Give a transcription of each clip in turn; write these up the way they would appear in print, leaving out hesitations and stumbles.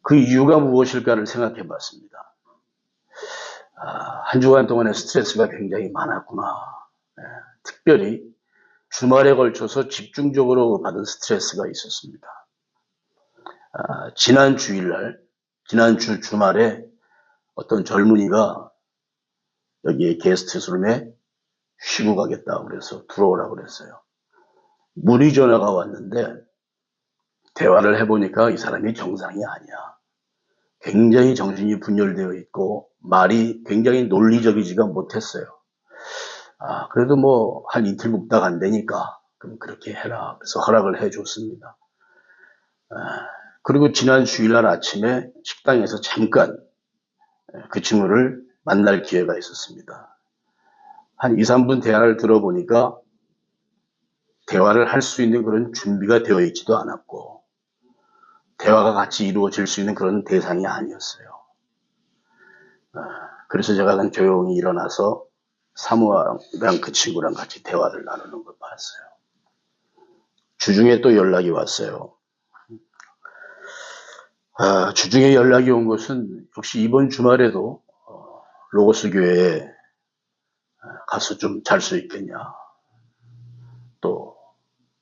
그 이유가 무엇일까를 생각해 봤습니다. 한 주간 동안의 스트레스가 굉장히 많았구나. 특별히 주말에 걸쳐서 집중적으로 받은 스트레스가 있었습니다. 지난 주일날, 지난주 주말에 어떤 젊은이가 여기에 게스트룸에 쉬고 가겠다고 그래서 들어오라고 그랬어요. 문의 전화가 왔는데 대화를 해보니까 이 사람이 정상이 아니야. 굉장히 정신이 분열되어 있고 말이 굉장히 논리적이지가 못했어요. 그래도 뭐 한 이틀 묵다 간다니까 그럼 그렇게 해라. 그래서 허락을 해줬습니다. 그리고 지난 주일날 아침에 식당에서 잠깐 그 친구를 만날 기회가 있었습니다. 한 2, 3분 대화를 들어보니까 대화를 할 수 있는 그런 준비가 되어 있지도 않았고 대화가 같이 이루어질 수 있는 그런 대상이 아니었어요. 그래서 제가 그냥 조용히 일어나서 사무랑 그 친구랑 같이 대화를 나누는 걸 봤어요. 주중에 또 연락이 왔어요. 주중에 연락이 온 것은 역시 이번 주말에도 로고스 교회에 가서 좀 잘 수 있겠냐. 또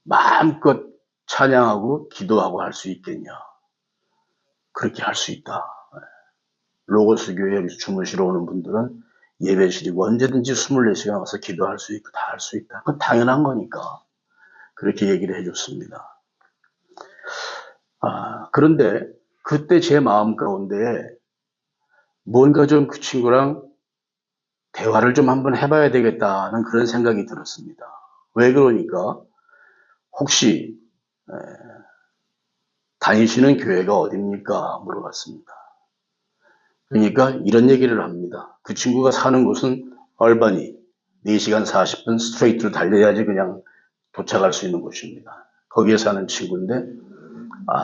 마음껏 찬양하고 기도하고 할 수 있겠냐. 그렇게 할 수 있다. 로고스 교회에 주무시러 오는 분들은 예배실이고 언제든지 24시간 와서 기도할 수 있고 다 할 수 있다. 그건 당연한 거니까 그렇게 얘기를 해줬습니다. 그런데 그때 제 마음 가운데 뭔가 좀 그 친구랑 대화를 좀 한번 해봐야 되겠다는 그런 생각이 들었습니다. 왜 그러니까 혹시 다니시는 교회가 어딥니까? 물어봤습니다. 그러니까 이런 얘기를 합니다. 그 친구가 사는 곳은 얼바니 4시간 40분 스트레이트로 달려야지 그냥 도착할 수 있는 곳입니다. 거기에 사는 친구인데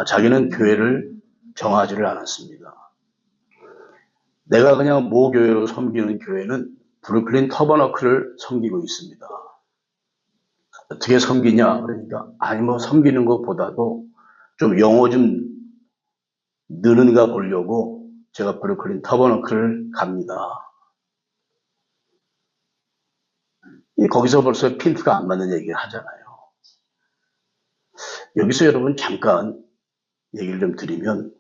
자기는 교회를 정하지를 않았습니다. 내가 그냥 모 교회로 섬기는 교회는 브루클린 터버너클을 섬기고 있습니다. 어떻게 섬기냐? 그러니까 아니 뭐 섬기는 것보다도 좀 영어 좀 느는가 보려고 제가 브루클린 터버너클을 갑니다. 거기서 벌써 핀트가 안 맞는 얘기를 하잖아요. 여기서 여러분 잠깐 얘기를 좀 드리면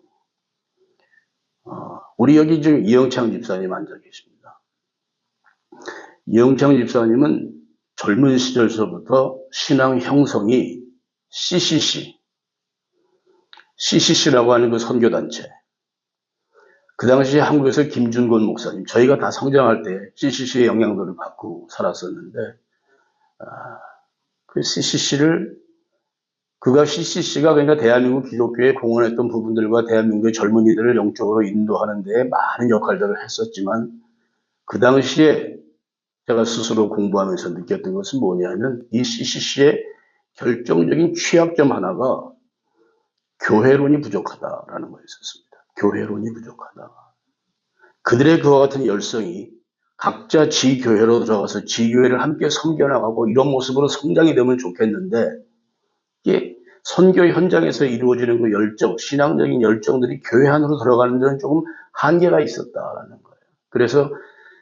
우리 여기 지금 이영창 집사님 앉아 계십니다. 이영창 집사님은 젊은 시절서부터 신앙 형성이 CCC라고 하는 그 선교단체. 그 당시에 한국에서 김준권 목사님, 저희가 다 성장할 때 CCC의 영향도를 받고 살았었는데, 그 그가 CCC가 그러니까 대한민국 기독교에 공헌했던 부분들과 대한민국의 젊은이들을 영적으로 인도하는 데 많은 역할들을 했었지만, 그 당시에 제가 스스로 공부하면서 느꼈던 것은 뭐냐면 이 CCC의 결정적인 취약점 하나가 교회론이 부족하다라는 거였었습니다. 교회론이 부족하다. 그들의 그와 같은 열성이 각자 지교회로 들어가서 지교회를 함께 섬겨나가고 이런 모습으로 성장이 되면 좋겠는데 이게 선교 현장에서 이루어지는 그 열정, 신앙적인 열정들이 교회 안으로 들어가는 데는 조금 한계가 있었다라는 거예요. 그래서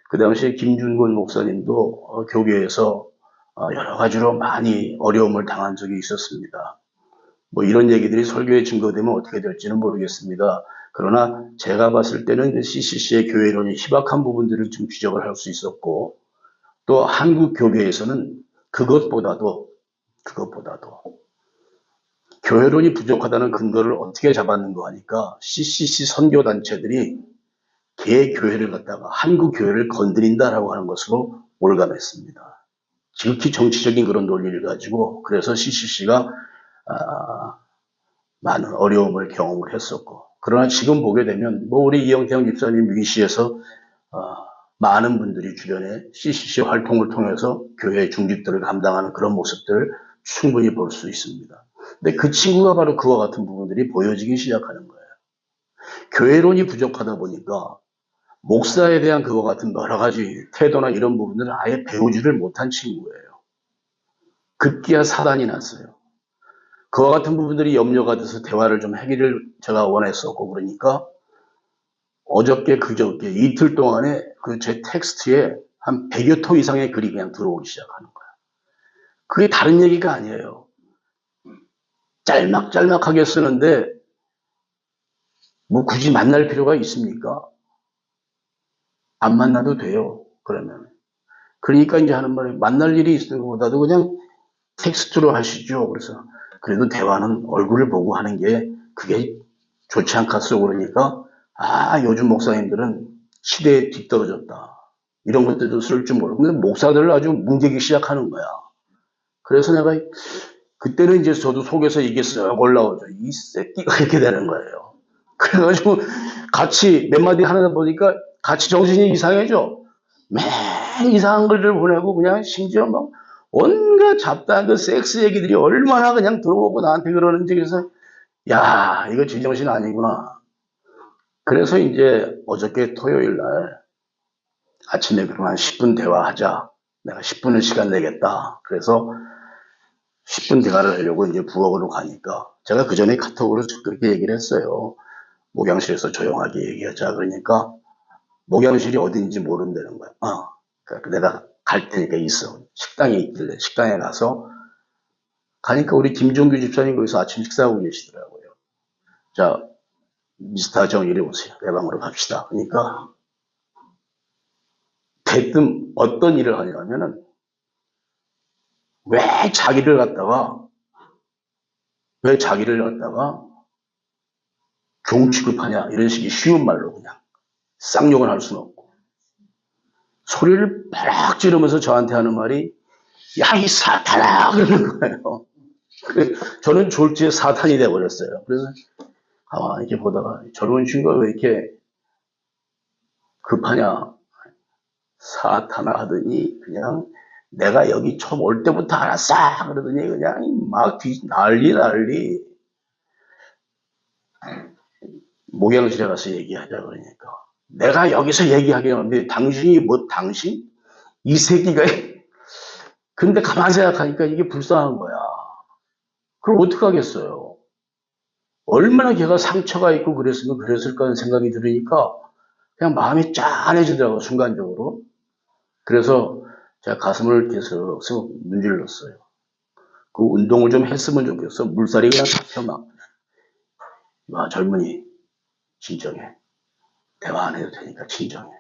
그 당시에 김준권 목사님도 교계에서 여러 가지로 많이 어려움을 당한 적이 있었습니다. 뭐 이런 얘기들이 설교에 증거되면 어떻게 될지는 모르겠습니다. 그러나 제가 봤을 때는 그 CCC의 교회론이 희박한 부분들을 좀 지적을 할 수 있었고 또 한국 교계에서는 그것보다도 교회론이 부족하다는 근거를 어떻게 잡았는가 하니까 CCC 선교단체들이 개교회를 갖다가 한국 교회를 건드린다라고 하는 것으로 올감했습니다. 지극히 정치적인 그런 논리를 가지고 그래서 CCC가 많은 어려움을 경험을 했었고 그러나 지금 보게 되면 뭐 우리 이영태형 집사님 위시에서 많은 분들이 주변에 CCC 활동을 통해서 교회 중직들을 감당하는 그런 모습들을 충분히 볼 수 있습니다. 근데 그 친구가 바로 그와 같은 부분들이 보여지기 시작하는 거예요. 교회론이 부족하다 보니까 목사에 대한 그와 같은 여러 가지 태도나 이런 부분들을 아예 배우지를 못한 친구예요. 급기야 사단이 났어요. 그와 같은 부분들이 염려가 돼서 대화를 좀 하기를 제가 원했었고, 그러니까 어저께 그저께 이틀 동안에 그 제 텍스트에 한 100여 통 이상의 글이 그냥 들어오기 시작하는 거야. 그게 다른 얘기가 아니에요. 짤막짤막하게 쓰는데 뭐 굳이 만날 필요가 있습니까? 안 만나도 돼요. 그러면. 그러니까 이제 하는 말이 만날 일이 있는 것보다도 그냥 텍스트로 하시죠. 그래서 그래도 대화는 얼굴을 보고 하는 게 그게 좋지 않겠어. 그러니까 요즘 목사님들은 시대에 뒤떨어졌다. 이런 것들도 쓸 줄 모르고 근데 목사들을 아주 뭉개기 시작하는 거야. 그래서 내가 그때는 이제 저도 속에서 이게 쓱 올라오죠. 이 새끼가 이렇게 되는 거예요. 그래가지고 같이 몇 마디 하다 보니까 같이 정신이 이상해져. 매일 이상한 글들 보내고 그냥 심지어 막 온갖 잡다한 그 섹스 얘기들이 얼마나 그냥 들어오고 나한테 그러는지 그래서 야 이거 제정신 아니구나. 그래서 이제 어저께 토요일 날 아침에 그럼 한 10분 대화하자. 내가 10분을 시간 내겠다. 그래서 10분 대화를 하려고 이제 부엌으로 가니까 제가 그 전에 카톡으로 그렇게 얘기를 했어요. 목양실에서 조용하게 얘기하자. 그러니까 목양실이 어딘지 모른다는 거야. 그러니까 내가 갈 테니까 있어. 식당에 있길래 식당에 가서 가니까 우리 김종규 집사님 거기서 아침 식사하고 계시더라고요. 자, 미스터 정 이리 오세요. 내 방으로 갑시다. 그러니까 대뜸 어떤 일을 하냐면은 왜 자기를 갖다가 종 취급하냐 이런 식의 쉬운 말로 그냥 쌍욕을 할 수는 없고 소리를 팍 지르면서 저한테 하는 말이 야 이 사탄아 그러는 거예요. 저는 졸지에 사탄이 돼버렸어요. 그래서 가만히 이렇게 보다가 젊은 친구가 왜 이렇게 급하냐 사탄아 하더니 그냥 내가 여기 처음 올 때부터 알았어 그러더니 그냥 막 난리 목양실에 가서 얘기하자 그러니까 내가 여기서 얘기하기는 하는데 당신이 뭐 당신? 이 새끼가 근데 가만히 생각하니까 이게 불쌍한 거야. 그럼 어떡하겠어요? 얼마나 걔가 상처가 있고 그랬으면 그랬을까 하는 생각이 들으니까 그냥 마음이 짠해지더라고 순간적으로. 그래서 제가 가슴을 계속 문질렀어요. 그 운동을 좀 했으면 좋겠어. 물살이 그냥 잡혀 막. 와 젊은이 진정해. 대화 안 해도 되니까 진정해.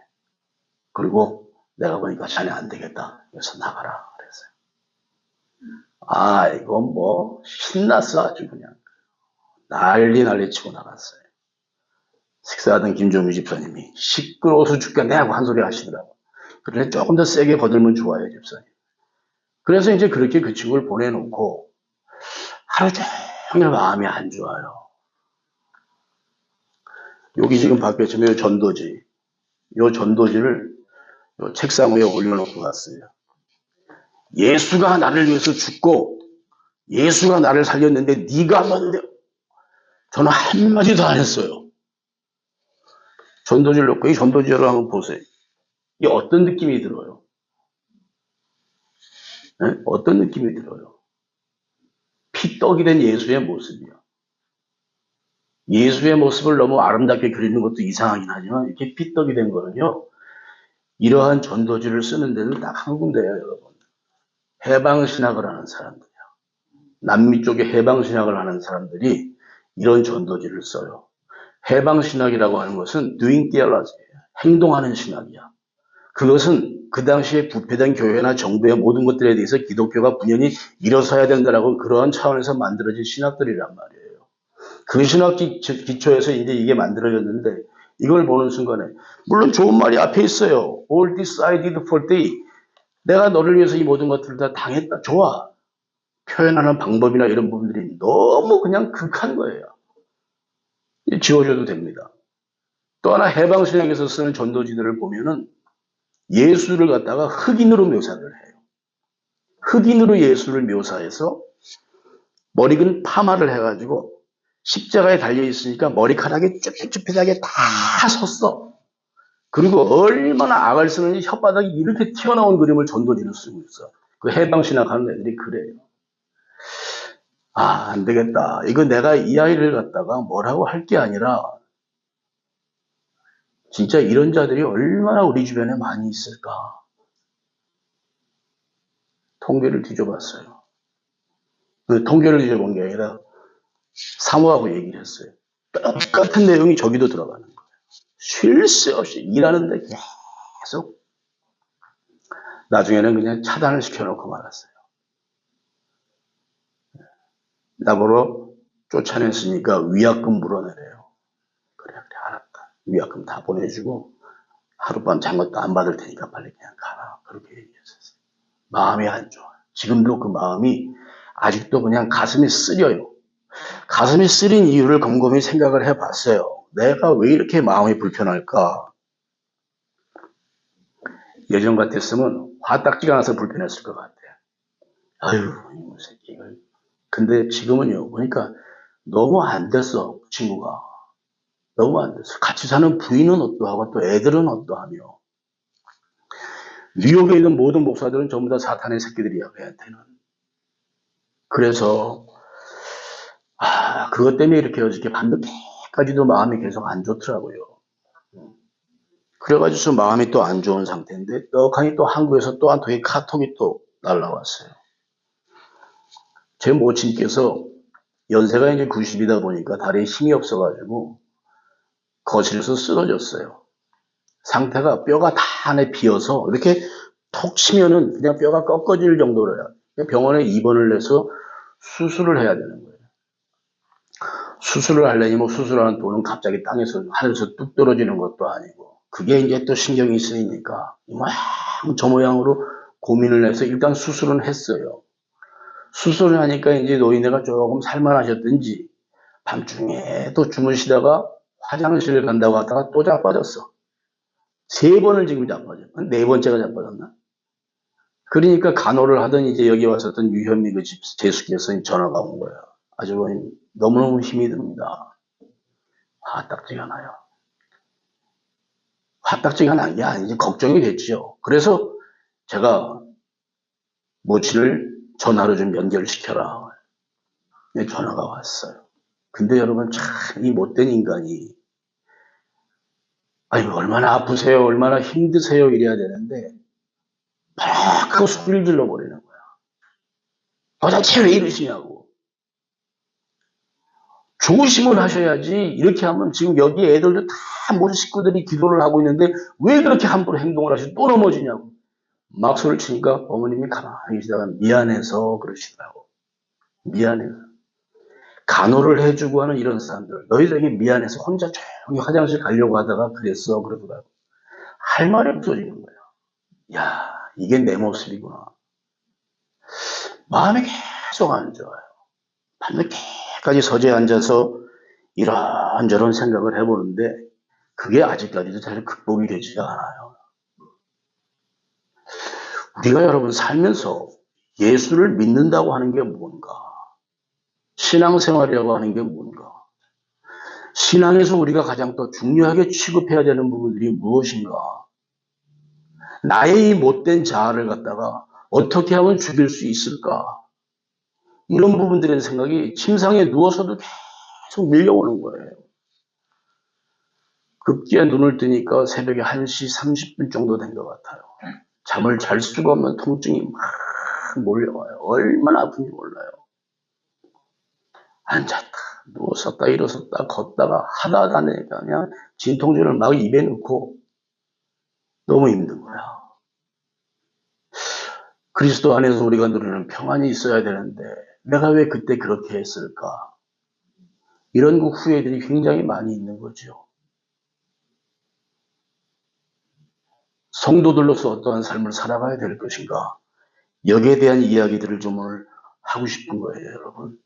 그리고 내가 보니까 자네 안 되겠다. 그래서 나가라. 그랬어요. 이건 뭐 신났어 아주 그냥. 난리 치고 나갔어요. 식사하던 김종규 집사님이 시끄러워서 죽겠네 하고 한 소리 하시더라고. 그런데 조금 더 세게 거들면 좋아요, 집사님. 그래서 이제 그렇게 그 친구를 보내놓고 하루 종일 마음이 안 좋아요. 여기 지금 밖에 지금 전도지. 요 전도지를 요 책상 위에 올려놓고 갔어요. 예수가 나를 위해서 죽고 예수가 나를 살렸는데 네가 뭔데? 저는 한마디도 안 했어요. 전도지를 놓고 이 전도지를 한번 보세요. 이게 어떤 느낌이 들어요? 네? 어떤 느낌이 들어요? 피떡이 된 예수의 모습이요. 예수의 모습을 너무 아름답게 그리는 것도 이상하긴 하지만 이렇게 피떡이 된 거는요. 이러한 전도지를 쓰는 데는 딱 한 군데예요, 여러분. 해방신학을 하는 사람들이요. 남미 쪽에 해방신학을 하는 사람들이 이런 전도지를 써요. 해방신학이라고 하는 것은 doing theology예요. 행동하는 신학이야. 그것은 그 당시에 부패된 교회나 정부의 모든 것들에 대해서 기독교가 분연히 일어서야 된다라고 그러한 차원에서 만들어진 신학들이란 말이에요. 그 신학 기초에서 이제 이게 만들어졌는데 이걸 보는 순간에 물론 좋은 말이 앞에 있어요. All this I did for thee. 내가 너를 위해서 이 모든 것들을 다 당했다. 좋아. 표현하는 방법이나 이런 부분들이 너무 그냥 극한 거예요. 지워줘도 됩니다. 또 하나 해방신학에서 쓰는 전도지들을 보면은 예수를 갖다가 흑인으로 묘사를 해요. 흑인으로 예수를 묘사해서 머리근 파마를 해가지고 십자가에 달려있으니까 머리카락이 쭈삣쭈삣하게 다 섰어. 그리고 얼마나 악을 쓰는지 혓바닥이 이렇게 튀어나온 그림을 전도지로 쓰고 있어. 그 해방신학 하는 애들이 그래요. 안 되겠다. 이거 내가 이 아이를 갖다가 뭐라고 할 게 아니라 진짜 이런 자들이 얼마나 우리 주변에 많이 있을까. 통계를 뒤져봤어요. 그 통계를 뒤져본 게 아니라 사모하고 얘기를 했어요. 똑같은 내용이 저기도 들어가는 거예요. 쉴 새 없이 일하는데 계속 나중에는 그냥 차단을 시켜놓고 말았어요. 나보러 쫓아냈으니까 위약금 물어내래요. 그래 알았다. 위약금 다 보내주고 하룻밤 잔 것도 안 받을 테니까 빨리 그냥 가라. 그렇게 얘기했었어요. 마음이 안 좋아. 지금도 그 마음이 아직도 그냥 가슴이 쓰려요. 가슴이 쓰린 이유를 곰곰이 생각을 해봤어요. 내가 왜 이렇게 마음이 불편할까? 예전 같았으면 화딱지가 나서 불편했을 것 같아요. 아유, 이 새끼 이걸. 근데 지금은요, 보니까 너무 안 됐어, 친구가. 너무 안 됐어. 같이 사는 부인은 어떠하고 또 애들은 어떠하며. 뉴욕에 있는 모든 목사들은 전부 다 사탄의 새끼들이야, 걔한테는. 그래서, 그것 때문에 이렇게 어저께 밤늦게까지도 마음이 계속 안 좋더라고요. 그래가지고 마음이 또 안 좋은 상태인데, 떡하니 또 한국에서 또 한 통의 카톡이 또 날라왔어요. 제 모친께서 연세가 이제 90이다 보니까 다리에 힘이 없어가지고 거실에서 쓰러졌어요. 상태가 뼈가 다 안에 비어서 이렇게 톡 치면은 그냥 뼈가 꺾어질 정도로요. 병원에 입원을 해서 수술을 해야 되는 거예요. 수술을 하려니 뭐 수술하는 돈은 갑자기 땅에서 하늘에서 뚝 떨어지는 것도 아니고 그게 이제 또 신경이 쓰이니까 막 저 모양으로 고민을 해서 일단 수술은 했어요. 수술을 하니까 이제 노인네가 조금 살만하셨든지 밤중에 또 주무시다가 화장실을 간다고 하다가 또 자빠졌어. 3번을 지금 자빠져. 4번째가 자빠졌나? 그러니까 간호를 하던 이제 여기 왔었던 유현미 그 집 재수께서 전화가 온 거야. 아주버님 너무너무 힘이 듭니다. 화딱지가 나요. 화딱지가 난 게 아니지 걱정이 됐죠. 그래서 제가 모친을 전화로 좀 연결시켜라. 전화가 왔어요. 근데 여러분 참 이 못된 인간이 아니 얼마나 아프세요? 얼마나 힘드세요? 이래야 되는데 막 하고 소리를 질러버리는 거야. 도대체 왜 이러시냐고. 조심을 하셔야지. 이렇게 하면 지금 여기 애들도 다 모든 식구들이 기도를 하고 있는데 왜 그렇게 함부로 행동을 하시고 또 넘어지냐고. 막 소리를 치니까 어머님이 가만히 계시다가 미안해서 그러시더라고. 미안해서. 간호를 해주고 하는 이런 사람들. 너희들에게 미안해서 혼자 조용히 화장실 가려고 하다가 그랬어. 그러더라고. 할 말이 없어지는 거야. 야, 이게 내 모습이구나. 마음이 계속 안 좋아요. 밤늦게까지 서재에 앉아서 이런저런 생각을 해보는데 그게 아직까지도 잘 극복이 되지가 않아요. 우리가 여러분 살면서 예수를 믿는다고 하는 게 뭔가? 신앙생활이라고 하는 게 뭔가? 신앙에서 우리가 가장 더 중요하게 취급해야 되는 부분들이 무엇인가? 나의 이 못된 자아를 갖다가 어떻게 하면 죽일 수 있을까? 이런 부분들의 생각이 침상에 누워서도 계속 밀려오는 거예요. 급기야 눈을 뜨니까 새벽에 1시 30분 정도 된 것 같아요. 잠을 잘 수가 없는 통증이 막 몰려와요. 얼마나 아픈지 몰라요. 앉았다, 누웠었다, 일어섰다, 걷다가 하다 하니까 그냥 진통제를 막 입에 넣고 너무 힘든 거야. 그리스도 안에서 우리가 누리는 평안이 있어야 되는데 내가 왜 그때 그렇게 했을까? 이런 후회들이 굉장히 많이 있는 거죠. 성도들로서 어떠한 삶을 살아가야 될 것인가? 여기에 대한 이야기들을 좀 오늘 하고 싶은 거예요, 여러분.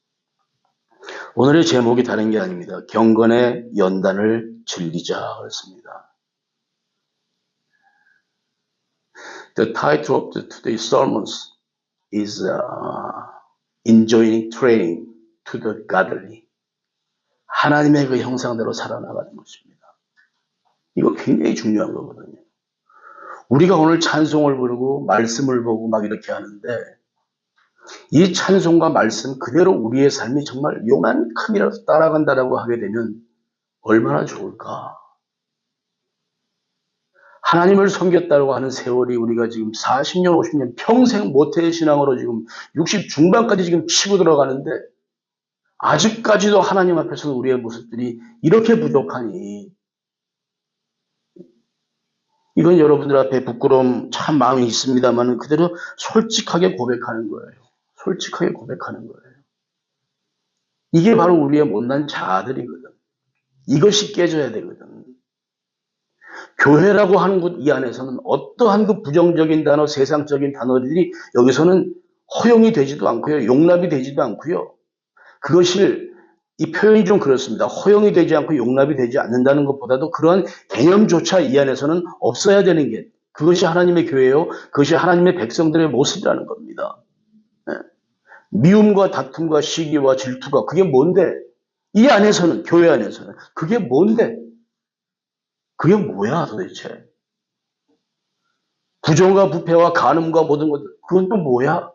오늘의 제목이 다른 게 아닙니다. 경건의 연단을 즐기자 그랬습니다. The title of today's sermons is Enjoying Training to the Godly. 하나님의 그 형상대로 살아나가는 것입니다. 이거 굉장히 중요한 거거든요. 우리가 오늘 찬송을 부르고 말씀을 보고 막 이렇게 하는데 이 찬송과 말씀 그대로 우리의 삶이 정말 요만큼이라도 따라간다라고 하게 되면 얼마나 좋을까. 하나님을 섬겼다고 하는 세월이 우리가 지금 40년, 50년 평생 모태의 신앙으로 지금 60 중반까지 지금 치고 들어가는데 아직까지도 하나님 앞에서는 우리의 모습들이 이렇게 부족하니 이건 여러분들 앞에 부끄러움 참 마음이 있습니다만 그대로 솔직하게 고백하는 거예요. 솔직하게 고백하는 거예요. 이게 바로 우리의 못난 자아들이거든. 이것이 깨져야 되거든. 교회라고 하는 곳 이 안에서는 어떠한 그 부정적인 단어, 세상적인 단어들이 여기서는 허용이 되지도 않고요. 용납이 되지도 않고요. 그것을 이 표현이 좀 그렇습니다. 허용이 되지 않고 용납이 되지 않는다는 것보다도 그러한 개념조차 이 안에서는 없어야 되는 게 그것이 하나님의 교회요. 그것이 하나님의 백성들의 모습이라는 겁니다. 미움과 다툼과 시기와 질투가 그게 뭔데? 이 안에서는 교회 안에서는 그게 뭔데? 그게 뭐야 도대체? 부정과 부패와 간음과 모든 것들 그건 또 뭐야?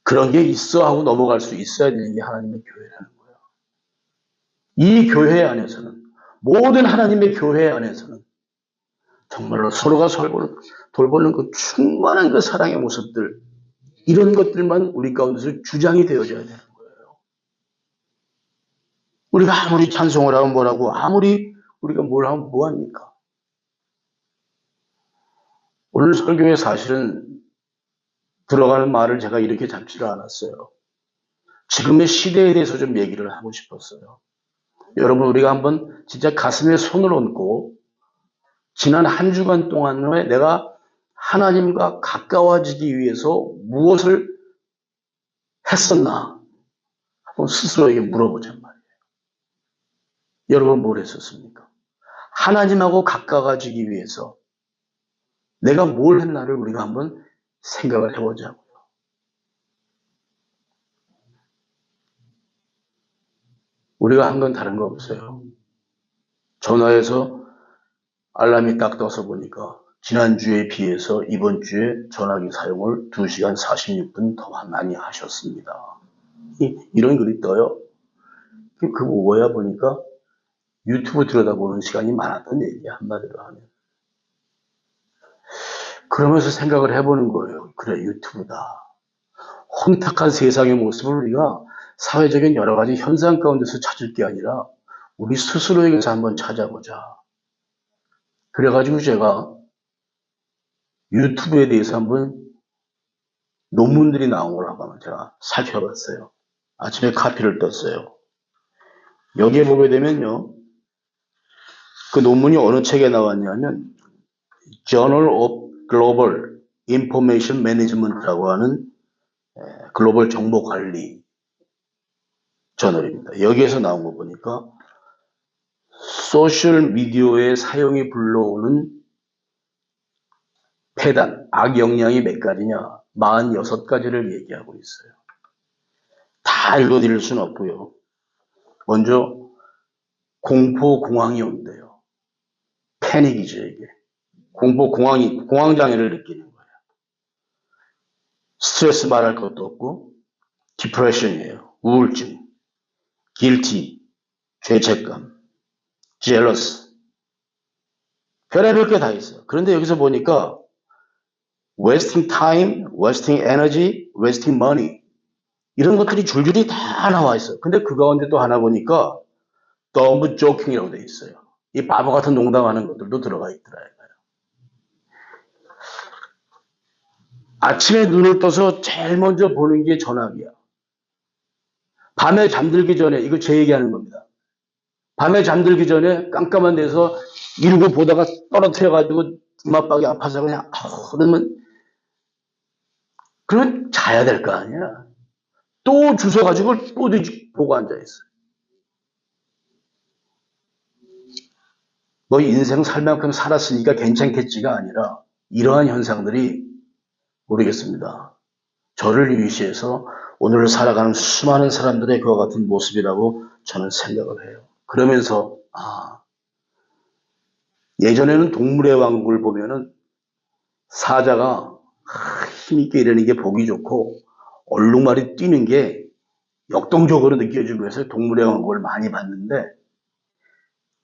그런 게 있어 하고 넘어갈 수 있어야 되는 게 하나님의 교회라는 거예요. 이 교회 안에서는 모든 하나님의 교회 안에서는 정말로 서로가 서로를 돌보는 그 충만한 그 사랑의 모습들 이런 것들만 우리 가운데서 주장이 되어져야 되는 거예요. 우리가 아무리 찬송을 하면 뭐라고 아무리 우리가 뭘 하면 뭐합니까? 오늘 설교에 사실은 들어가는 말을 제가 이렇게 잡지를 않았어요. 지금의 시대에 대해서 좀 얘기를 하고 싶었어요. 여러분 우리가 한번 진짜 가슴에 손을 얹고 지난 한 주간 동안에 내가 하나님과 가까워지기 위해서 무엇을 했었나 한번 스스로에게 물어보자 말이에요. 여러분 뭘 했었습니까? 하나님하고 가까워지기 위해서 내가 뭘 했나를 우리가 한번 생각을 해보자고요. 우리가 한 건 다른 거 없어요. 전화해서 알람이 딱 떠서 보니까 지난주에 비해서 이번 주에 전화기 사용을 2시간 46분 더 많이 하셨습니다. 이런 글이 떠요. 그거 뭐야 보니까 유튜브 들여다보는 시간이 많았던 얘기야, 한마디로 하면. 그러면서 생각을 해보는 거예요. 그래, 유튜브다. 혼탁한 세상의 모습을 우리가 사회적인 여러 가지 현상 가운데서 찾을 게 아니라 우리 스스로에게서 한번 찾아보자. 그래가지고 제가 유튜브에 대해서 한번 논문들이 나온 걸 한번 제가 살펴봤어요. 아침에 카피를 떴어요. 여기에 보게 되면요. 그 논문이 어느 책에 나왔냐면 Journal of Global Information Management라고 하는 글로벌 정보 관리 저널입니다. 여기에서 나온 거 보니까 소셜 미디어의 사용이 불러오는 폐단, 악영향이 몇 가지냐? 46가지를 얘기하고 있어요. 다 읽어드릴 수는 없고요. 먼저 공포 공황이 온대요. 패닉이죠 이게. 공포 공황장애를 느끼는 거예요. 스트레스 말할 것도 없고 디프레션이에요. 우울증, guilty, 죄책감, jealous 별의별 게 다 있어요. 그런데 여기서 보니까 wasting time, wasting energy, wasting money 이런 것들이 줄줄이 다 나와 있어요. 근데 그 가운데 또 하나 보니까 dumb joking이라고 돼 있어요. 이 바보 같은 농담하는 것들도 들어가 있더라고요. 아침에 눈을 떠서 제일 먼저 보는 게 전화기야. 밤에 잠들기 전에, 이거 제 얘기하는 겁니다. 밤에 잠들기 전에 깜깜한 데서 이러고 보다가 떨어뜨려가지고 주먹박이 아파서 그러면 자야 될 거 아니야. 또 주워가지고 또 보고 앉아있어요. 너 인생 살 만큼 살았으니까 괜찮겠지가 아니라 이러한 현상들이 모르겠습니다. 저를 위시해서 오늘을 살아가는 수많은 사람들의 그와 같은 모습이라고 저는 생각을 해요. 그러면서 예전에는 동물의 왕국을 보면은 사자가 힘있게 일하는 게 보기 좋고 얼룩말이 뛰는 게 역동적으로 느껴지고 해서 동물의 왕국을 많이 봤는데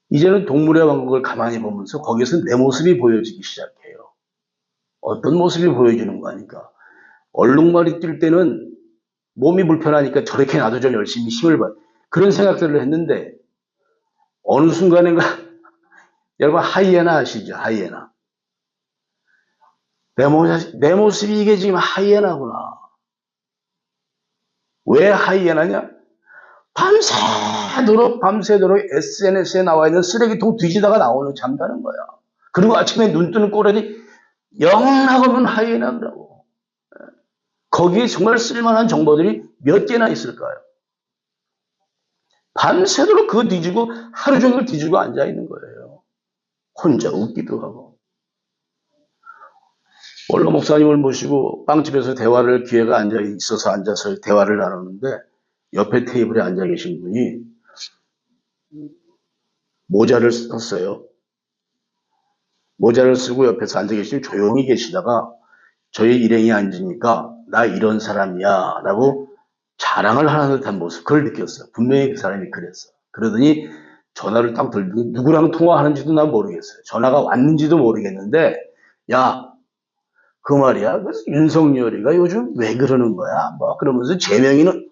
이제는 동물의 왕국을 가만히 보면서 거기서 내 모습이 보여지기 시작해요. 어떤 모습이 보여지는 거 아니까. 얼룩말이 뛸 때는 몸이 불편하니까 저렇게 나도 좀 열심히 힘을 봐. 그런 생각들을 했는데 어느 순간인가 여러분 하이에나 아시죠? 하이에나. 내 모습이 이게 지금 하이에나구나. 왜 하이에나냐? 밤새도록 SNS에 나와 있는 쓰레기통 뒤지다가 나오는 잠자는 거야. 그리고 아침에 눈 뜨는 꼬라지 영락없는 하이에나더라고. 거기에 정말 쓸만한 정보들이 몇 개나 있을까요? 밤새도록 그거 뒤지고 하루 종일 뒤지고 앉아 있는 거예요. 혼자 웃기도 하고. 원로 목사님을 모시고 빵집에서 대화를 기회가 앉아서 대화를 나누는데 옆에 테이블에 앉아 계신 분이 모자를 썼어요. 모자를 쓰고 옆에서 앉아 계시면 조용히 계시다가 저희 일행이 앉으니까 나 이런 사람이야 라고 자랑을 하는 듯한 모습, 그걸 느꼈어요. 분명히 그 사람이 그랬어. 그러더니 전화를 딱 들고 누구랑 통화하는지도 난 모르겠어요. 전화가 왔는지도 모르겠는데 야, 그 말이야. 그래서 윤석열이가 요즘 왜 그러는 거야? 뭐 그러면서 제명이는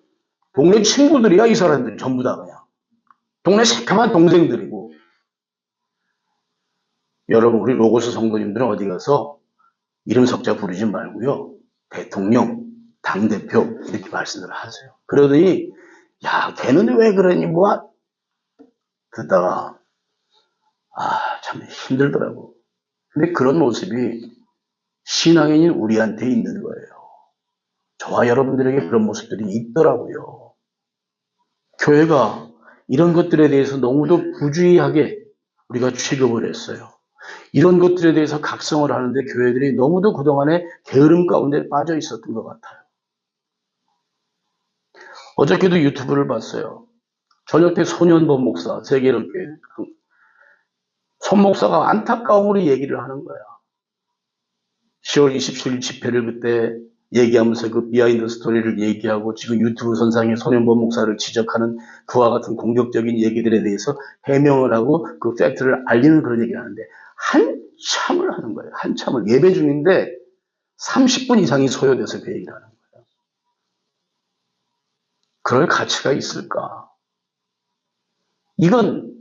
동네 친구들이야. 이 사람들 전부 다 그냥. 동네 새카만 동생들이고. 여러분 우리 로고스 성도님들은 어디 가서 이름 석자 부르지 말고요. 대통령, 당대표 이렇게 말씀을 하세요. 그러더니 야 걔는 왜 그러니 뭐 듣다가 참 힘들더라고. 근데 그런 모습이 신앙인인 우리한테 있는 거예요. 저와 여러분들에게 그런 모습들이 있더라고요. 교회가 이런 것들에 대해서 너무도 부주의하게 우리가 취급을 했어요. 이런 것들에 대해서 각성을 하는데 교회들이 너무도 그동안에 게으름 가운데 빠져 있었던 것 같아요. 어저께도 유튜브를 봤어요. 저녁 때 손현범 목사, 세계롭게 손 목사가 안타까움으로 얘기를 하는 거야. 10월 27일 집회를 그때 얘기하면서 그 비하인드 스토리를 얘기하고 지금 유튜브 선상에 손현범 목사를 지적하는 그와 같은 공격적인 얘기들에 대해서 해명을 하고 그 팩트를 알리는 그런 얘기를 하는데 한참을 하는 거예요. 한참을 예배 중인데 30분 이상이 소요돼서 그 얘기를 하는 거예요. 그럴 가치가 있을까? 이건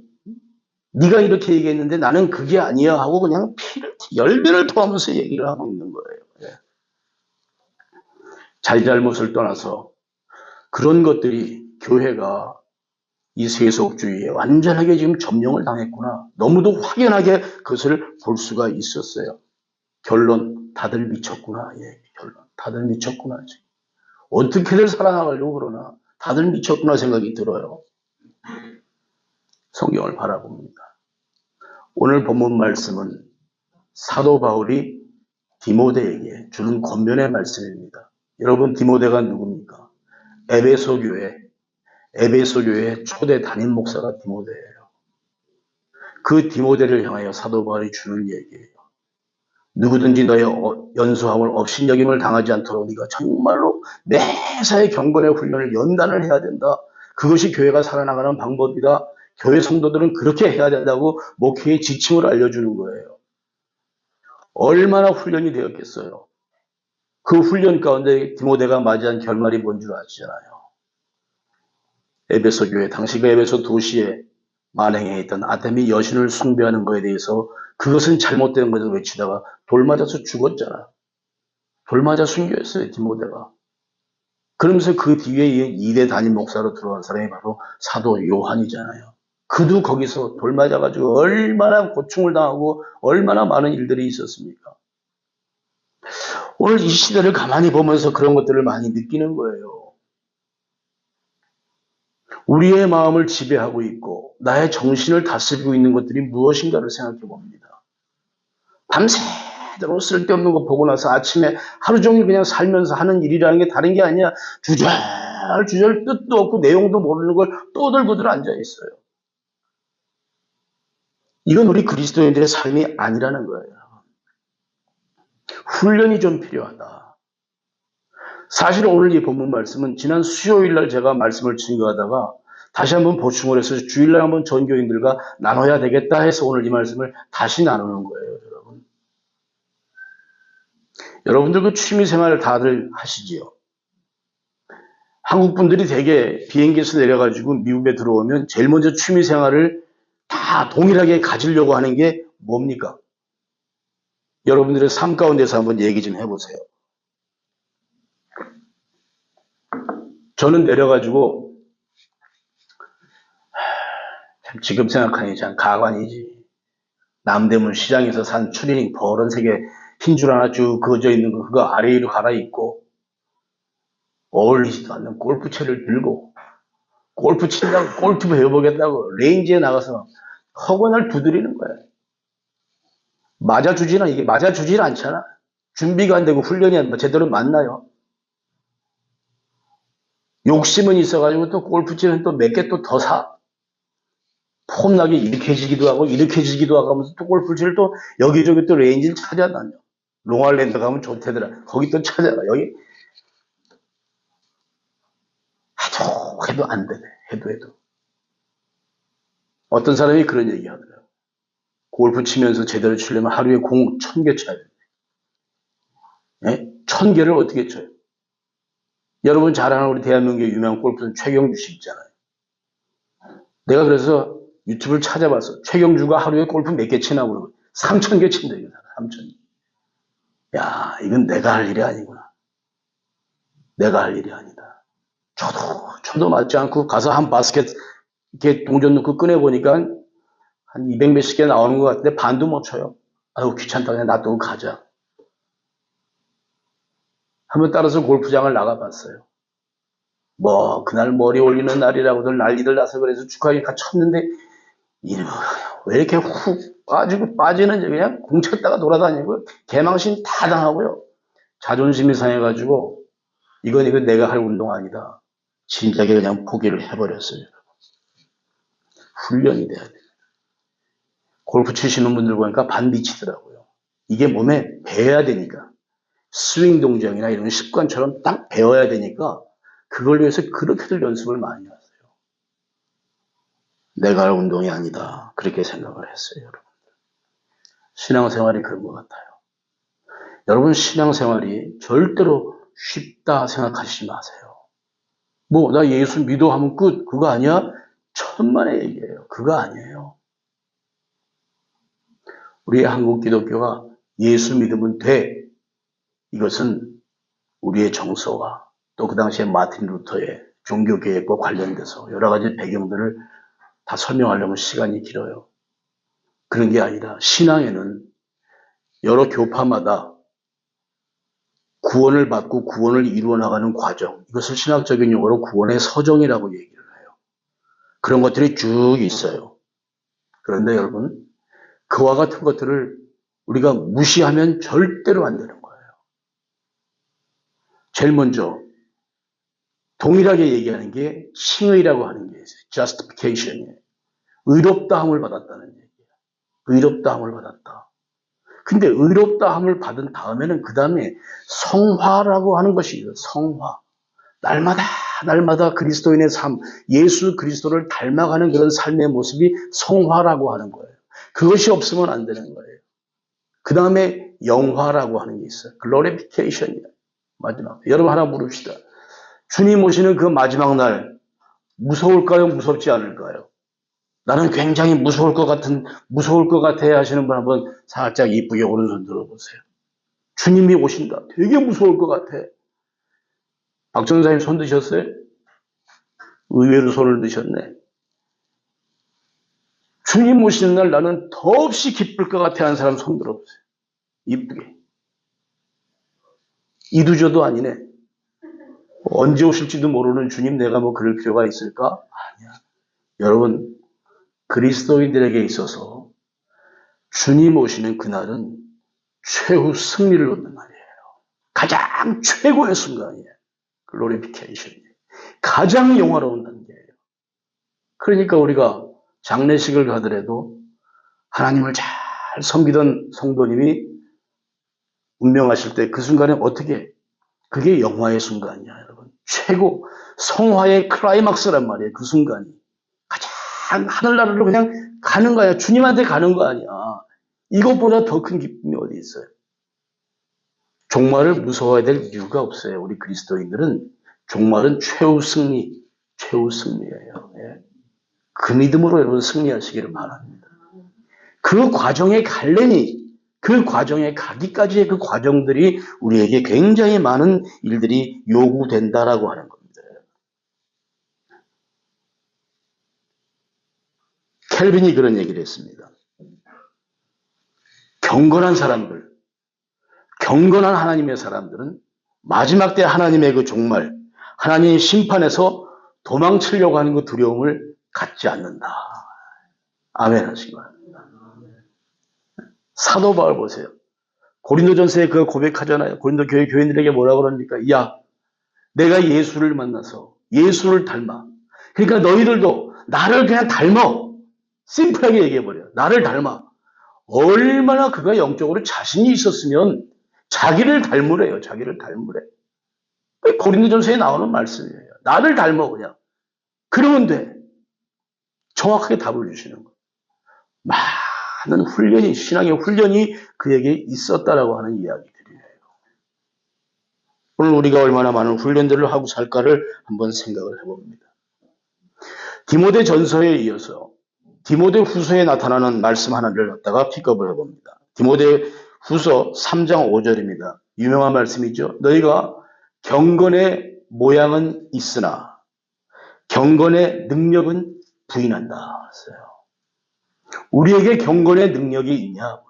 네가 이렇게 얘기했는데 나는 그게 아니야 하고 그냥 열변을 토하면서 얘기를 하고 있는 거예요. 잘잘못을 떠나서 그런 것들이 교회가 이 세속주의에 완전하게 지금 점령을 당했구나. 너무도 확연하게 그것을 볼 수가 있었어요. 결론, 다들 미쳤구나. 예, 결론, 다들 미쳤구나. 어떻게들 살아나가려고 그러나 다들 미쳤구나 생각이 들어요. 성경을 바라봅니다. 오늘 본문 말씀은 사도 바울이 디모데에게 주는 권면의 말씀입니다. 여러분, 디모데가 누굽니까? 에베소 교회 초대 담임 목사가 디모데예요. 그 디모데를 향하여 사도 바울이 주는 얘기예요. 누구든지 너의 연소함을 업신여김을 당하지 않도록 네가 정말로 매사에 경건의 훈련을 연단을 해야 된다. 그것이 교회가 살아나가는 방법이다. 교회 성도들은 그렇게 해야 된다고 목회의 지침을 알려주는 거예요. 얼마나 훈련이 되었겠어요. 그 훈련 가운데 디모데가 맞이한 결말이 뭔 줄 아시잖아요. 에베소 교회, 당시 그 에베소 도시에 만행해 있던 아테미 여신을 숭배하는 것에 대해서 그것은 잘못된 것을 외치다가 돌 맞아서 죽었잖아. 돌 맞아 순교했어요, 디모데가. 그러면서 그 뒤에 2대 담임 목사로 들어간 사람이 바로 사도 요한이잖아요. 그도 거기서 돌 맞아가지고 얼마나 고충을 당하고 얼마나 많은 일들이 있었습니까? 오늘 이 시대를 가만히 보면서 그런 것들을 많이 느끼는 거예요. 우리의 마음을 지배하고 있고 나의 정신을 다스리고 있는 것들이 무엇인가를 생각해 봅니다. 밤새도록 쓸데없는 거 보고 나서 아침에 하루 종일 그냥 살면서 하는 일이라는 게 다른 게 아니라 주절주절 뜻도 없고 내용도 모르는 걸 떠들고들 앉아 있어요. 이건 우리 그리스도인들의 삶이 아니라는 거예요. 훈련이 좀 필요하다. 사실 오늘 이 본문 말씀은 지난 수요일 날 제가 말씀을 증거하다가 다시 한번 보충을 해서 주일날 한번 전교인들과 나눠야 되겠다 해서 오늘 이 말씀을 다시 나누는 거예요, 여러분. 여러분들 그 취미 생활을 다들 하시지요. 한국 분들이 대개 비행기에서 내려가지고 미국에 들어오면 제일 먼저 취미 생활을 다 동일하게 가지려고 하는 게 뭡니까? 여러분들의 삶 가운데서 한번 얘기 좀 해보세요. 저는 내려가지고 지금 생각하니 참 가관이지. 남대문 시장에서 산 추리닝 버런색에 흰 줄 하나 쭉 그어져 있는 거 그거 아래 위로 갈아입고 어울리지도 않는 골프채를 들고 골프 친다고 골프 배워보겠다고 레인지에 나가서 허건을 두드리는 거야. 이게 맞아주질 않잖아. 준비가 안 되고 훈련이 안 제대로 맞나요? 욕심은 있어가지고 또 골프채는 또 몇 개 또 더 사. 폼나게 이렇게 지기도 하고 이렇게 지기도 하고 하면서 또 골프채를 또 여기저기 또 레인지를 찾아다녀. 롱알랜드 가면 좋대더라. 거기 또 찾아가. 여기 해도 안 되네. 해도. 어떤 사람이 그런 얘기 하더라고. 골프 치면서 제대로 치려면 하루에 공 1000개 쳐야 돼. 예? 1000개를 어떻게 쳐요? 여러분 잘 아는 우리 대한민국의 유명한 골프는 최경주 씨 있잖아요. 내가 그래서 유튜브를 찾아봤어. 최경주가 하루에 골프 몇 개 치나 그러고 3000개 친다 이거 3000개. 야, 이건 내가 할 일이 아니구나. 내가 할 일이 아니다. 저도 맞지 않고 가서 한 바스켓 이렇게 동전 넣고 꺼내보니까 한 200 몇십 개 나오는 것 같은데 반도 못 쳐요. 아유 귀찮다 그냥 놔두고 가자. 한번 따라서 골프장을 나가봤어요. 뭐 그날 머리 올리는 날이라고들 난리들 나서 그래서 축하하게 가 쳤는데 왜 이렇게 훅 빠지는지 그냥 공 쳤다가 돌아다니고 개망신 다 당하고요. 자존심이 상해가지고 이건 내가 할 운동 아니다. 진작에 그냥 포기를 해버렸어요. 훈련이 돼야 돼요. 골프 치시는 분들 보니까 반 미치더라고요. 이게 몸에 배워야 되니까. 스윙 동작이나 이런 습관처럼 딱 배워야 되니까 그걸 위해서 그렇게들 연습을 많이 하세요. 내가 할 운동이 아니다. 그렇게 생각을 했어요, 여러분. 신앙생활이 그런 것 같아요. 여러분 신앙생활이 절대로 쉽다 생각하시지 마세요. 뭐 나 예수 믿어 하면 끝. 그거 아니야? 천만의 얘기예요. 그거 아니에요. 우리 한국 기독교가 예수 믿으면 돼. 이것은 우리의 정서와 또 그 당시에 마틴 루터의 종교개혁과 관련돼서 여러 가지 배경들을 다 설명하려면 시간이 길어요. 그런 게 아니라 신앙에는 여러 교파마다 구원을 받고 구원을 이루어 나가는 과정, 이것을 신학적인 용어로 구원의 서정이라고 얘기를 해요. 그런 것들이 쭉 있어요. 그런데 여러분, 그와 같은 것들을 우리가 무시하면 절대로 안 되는 거예요. 제일 먼저 동일하게 얘기하는 게 칭의라고 하는 게 있어요. justification이에요. 의롭다함을 받았다는 얘기예요. 의롭다함을 받았다. 근데 의롭다함을 받은 다음에는 그 다음에 성화라고 하는 것이 있어요. 성화. 날마다 그리스도인의 삶, 예수 그리스도를 닮아가는 그런 삶의 모습이 성화라고 하는 거예요. 그것이 없으면 안 되는 거예요. 그 다음에 영화라고 하는 게 있어요. glorification이에요. 마지막. 여러분 하나 물읍시다. 주님 오시는 그 마지막 날 무서울까요? 무섭지 않을까요? 나는 굉장히 무서울 것 같아 하시는 분 한번 살짝 이쁘게 오른손 들어보세요. 주님이 오신다. 되게 무서울 것 같아. 박 전사님 손 드셨어요? 의외로 손을 드셨네. 주님 오시는 날 나는 더없이 기쁠 것 같아 하는 사람 손 들어보세요. 이쁘게. 이두저도 아니네. 언제 오실지도 모르는 주님 내가 뭐 그럴 필요가 있을까? 아니야. 여러분 그리스도인들에게 있어서 주님 오시는 그날은 최후 승리를 얻는 날이에요. 가장 최고의 순간이에요. 글로리피케이션. 가장 영화로운 단계예요. 그러니까 우리가 장례식을 가더라도 하나님을 잘 섬기던 성도님이 운명하실 때 그 순간에 어떻게 그게 영화의 순간이야, 여러분. 최고 성화의 클라이막스란 말이에요. 그 순간이. 가장 하늘나라로 그냥 가는 거야. 주님한테 가는 거 아니야. 이것보다 더 큰 기쁨이 어디 있어요? 종말을 무서워해야 될 이유가 없어요. 우리 그리스도인들은 종말은 최후 승리, 최후 승리예요. 예. 그 믿음으로 여러분 승리하시기를 바랍니다. 그 과정의 갈래니, 그 과정에 가기까지의 그 과정들이 우리에게 굉장히 많은 일들이 요구된다라고 하는 겁니다. 켈빈이 그런 얘기를 했습니다. 경건한 사람들, 경건한 하나님의 사람들은 마지막 때 하나님의 그 종말, 하나님의 심판에서 도망치려고 하는 그 두려움을 갖지 않는다. 아멘 하시기 바랍니다. 사도 바울 보세요. 고린도전서에 그 고백하잖아요. 고린도 교회 교인들에게 뭐라 그럽니까? 야, 내가 예수를 만나서 예수를 닮아. 그러니까 너희들도 나를 그냥 닮아. 심플하게 얘기해버려. 나를 닮아. 얼마나 그가 영적으로 자신이 있었으면 자기를 닮으래요. 자기를 닮으래. 고린도전서에 나오는 말씀이에요. 나를 닮아 그냥. 그러면 돼. 정확하게 답을 주시는 거예요. 많은 훈련이, 신앙의 훈련이 그에게 있었다라고 하는 이야기들이에요. 오늘 우리가 얼마나 많은 훈련들을 하고 살까를 한번 생각을 해봅니다. 디모데 전서에 이어서 디모데 후서에 나타나는 말씀 하나를 갖다가 픽업을 해봅니다. 디모데 후서 3장 5절입니다. 유명한 말씀이죠. 너희가 경건의 모양은 있으나 경건의 능력은 부인한다. 했어요. 우리에게 경건의 능력이 있냐?